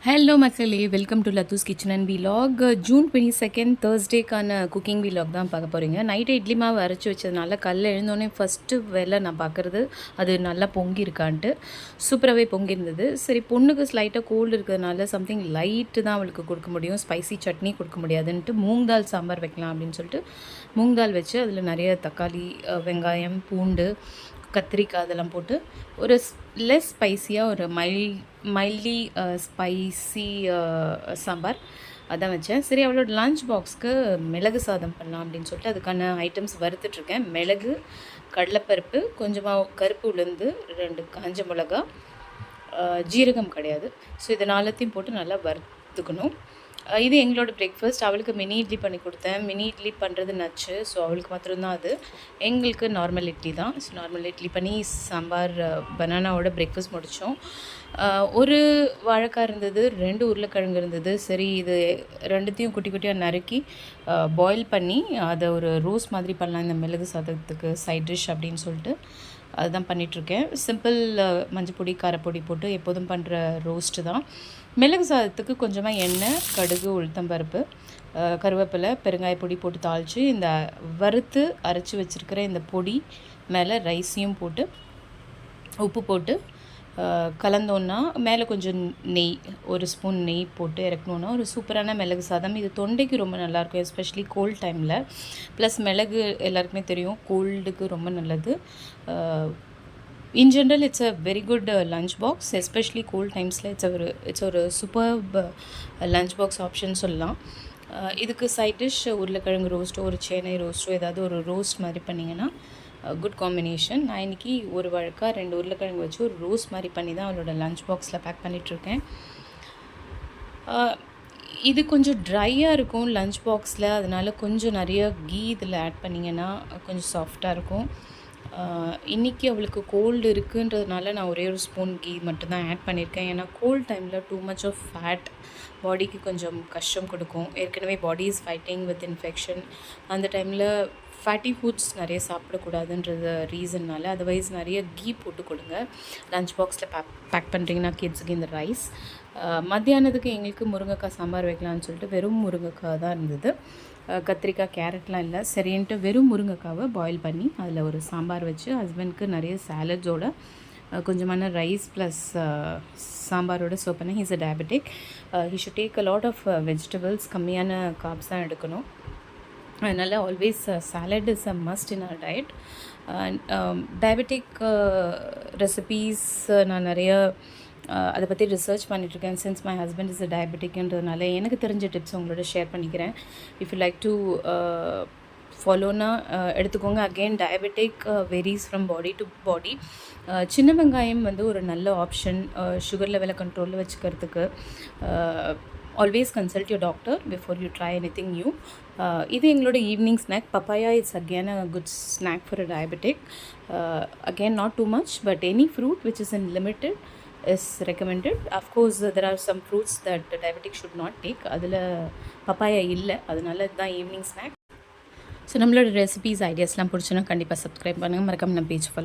Hello மக்களே, welcome to Latha's kitchen and vlog. June 22 தேர்ஸ்டேக்கான cooking vlog தான் பார்க்க போகிறீங்க. நைட்டு இட்லி மாவு அரைச்சி வச்சதுனால காலைல எழுந்தோடனே ஃபஸ்ட்டு வேலை நான் பார்க்குறது அது நல்லா பொங்கியிருக்கான்ட்டு. சூப்பராகவே பொங்கியிருந்தது. சரி, பொண்ணுக்கு ஸ்லைட்டாக கோல்டு இருக்கிறதுனால சம்திங் லைட்டு தான் அவளுக்கு கொடுக்க முடியும், ஸ்பைசி சட்னி கொடுக்க முடியாதுன்ட்டு மூங் தால் சாம்பார் வைக்கலாம் அப்படின்னு சொல்லிட்டு மூங் தால் வச்சு அதில் நிறைய தக்காளி, வெங்காயம், பூண்டு, கத்திரிக்காய் அதெல்லாம் போட்டு ஒரு லெஸ் ஸ்பைஸியாக ஒரு மைல்ட்லி ஸ்பைசி சாம்பார் அதான் வச்சேன். சரி, அவளோட லஞ்ச் பாக்ஸ்க்கு மிளகு சாதம் பண்ணலாம் அப்படின்னு சொல்லிட்டு அதுக்கான ஐட்டம்ஸ் வறுத்துட்ருக்கேன். மிளகு, கடலைப்பருப்பு, கொஞ்சமாக கருப்பு உளுந்து, 2 காஞ்ச மிளகா, ஜீரகம் கிடையாது. ஸோ இது நாலத்தையும் போட்டு நல்லா வறுத்துக்கணும். இது எங்களோட பிரேக்ஃபாஸ்ட். அவளுக்கு மினி இட்லி பண்ணி கொடுத்தேன். மினி இட்லி பண்ணுறது நச்சு, ஸோ அவளுக்கு மாத்திரம்தான் அது. எங்களுக்கு நார்மல் இட்லி தான். ஸோ நார்மல் இட்லி பண்ணி சாம்பார் பனானாவோட பிரேக்ஃபாஸ்ட் முடித்தோம். ஒரு வாழைக்காய் இருந்தது, 2 உருளைக்கிழங்கு இருந்தது. சரி, இது ரெண்டுத்தையும் குட்டி குட்டியாக நறுக்கி பாயில் பண்ணி அதை ஒரு ரோஸ் மாதிரி பண்ணலாம் இந்த மிளகு சாதத்துக்கு சைட் டிஷ் அப்படின்னு சொல்லிட்டு அதுதான் பண்ணிகிட்ருக்கேன். சிம்பிள் மஞ்சப்பொடி, காரப்பொடி போட்டு எப்போதும் பண்ணுற ரோஸ்ட்டு தான். மிளகு சாதத்துக்கு கொஞ்சமாக எண்ணெய், கடுகு, உளுத்தம்பருப்பு, கருவேப்பிலை, பெருங்காய பொடி போட்டு தாளித்து இந்த வறுத்து அரைச்சி வச்சுருக்கிற இந்த பொடி மேலே ரைஸையும் போட்டு உப்பு போட்டு கலந்தோன்னா மேலே கொஞ்சம் நெய், 1 ஸ்பூன் நெய் போட்டு இறக்கணுன்னா ஒரு சூப்பரான மிளகு சாதம். இது தொண்டைக்கு ரொம்ப நல்லாயிருக்கும், எஸ்பெஷலி கோல்ட் டைமில். ப்ளஸ் மிளகு எல்லாருக்குமே தெரியும் கோல்டுக்கு ரொம்ப நல்லது. In general it's a very good lunch box, especially cold டைம்ஸில் இட்ஸ் ஒரு சூப்பர்ப் லஞ்ச் பாக்ஸ் ஆப்ஷன் சொல்லலாம். இதுக்கு சைட் டிஷ் உருளைக்கிழங்கு ரோஸ்ட்டோ ஒரு சேனை ரோஸ்ட்டோ ஏதாவது ஒரு ரோஸ்ட் மாதிரி பண்ணிங்கன்னா குட் காம்பினேஷன். நான் இன்றைக்கி ஒரு வாழைக்காய், 2 உருளைக்கிழங்கு வச்சு ஒரு ரோஸ்ட் மாதிரி பண்ணி தான் அவளோட லஞ்ச் பாக்ஸில் பேக் பண்ணிகிட்ருக்கேன். இது கொஞ்சம் ட்ரையாக இருக்கும் லஞ்ச் பாக்ஸில், அதனால் கொஞ்சம் நிறைய கீ இதில் ஆட் பண்ணிங்கன்னா கொஞ்சம் சாஃப்டாக இருக்கும். இன்றைக்கி அவளுக்கு கோல்டு இருக்குன்றதுனால நான் ஒரே ஒரு ஸ்பூன் கீ மட்டும்தான் ஆட் பண்ணியிருக்கேன். ஏன்னா கோல்ட் டைமில் டூ மச் ஆஃப் ஃபேட் பாடிக்கு கொஞ்சம் கஷ்டம் கொடுக்கும். ஏற்கனவே body is fighting with infection. அந்த டைமில் ஃபேட்டி ஃபுட்ஸ் நிறைய சாப்பிடக்கூடாதுன்றது ரீசன்னால் அதர்வைஸ் நிறைய கீ போட்டு கொடுங்க லஞ்ச் பாக்ஸில் பேக் பண்ணுறீங்கன்னா கிட்ஸுக்கு. இந்த ரைஸ் மத்தியானத்துக்கு எங்களுக்கு முருங்கைக்காய் சாம்பார் வைக்கலான்னு சொல்லிட்டு வெறும் முருங்கைக்காய் தான் இருந்தது. கத்திரிக்காய், கேரட்லாம் இல்லை. சரின்ட்டு வெறும் முருங்கைக்காவை பாயில் பண்ணி அதில் ஒரு சாம்பார் வச்சு ஹஸ்பண்ட்க்கு நிறைய சாலட்ஸோட கொஞ்சமான ரைஸ் ப்ளஸ் சாம்பாரோட சர்வ் பண்ணேன். He's a diabetic. He should take a lot of vegetables, கம்மியான கார்ப்ஸ் தான் எடுக்கணும். அதனால் always salad is a must in அவர் டயட். டயபெட்டிக் ரெசிபீஸ் நான் நிறைய அதை பற்றி ரிசர்ச் பண்ணிகிட்ருக்கேன். Since my husband is a டயபெட்டிக்ன்றதுனால எனக்கு தெரிஞ்ச டிப்ஸ் உங்களோட ஷேர் பண்ணிக்கிறேன். இஃப் யூ லைக் டு ஃபாலோனா எடுத்துக்கோங்க. Again diabetic varies from body to body. சின்ன வெங்காயம் வந்து ஒரு நல்ல ஆப்ஷன் சுகர் லெவலை கண்ட்ரோலில் வச்சுக்கிறதுக்கு. Always consult your doctor before you try anything new. இது எங்களோட evening snack. Papaya it's again a good snack for a diabetic. Again not too much, but any fruit which is in limited is recommended. Of course there are some fruits that the diabetic should not take. அதில் papaya இல்லை, அதனால இதுதான் evening snack. So நம்மளோட recipes ஐடியாஸ்லாம் பிடிச்சுன்னா கண்டிப்பாக subscribe பண்ணுங்கள். மறக்காம நம்ம page follow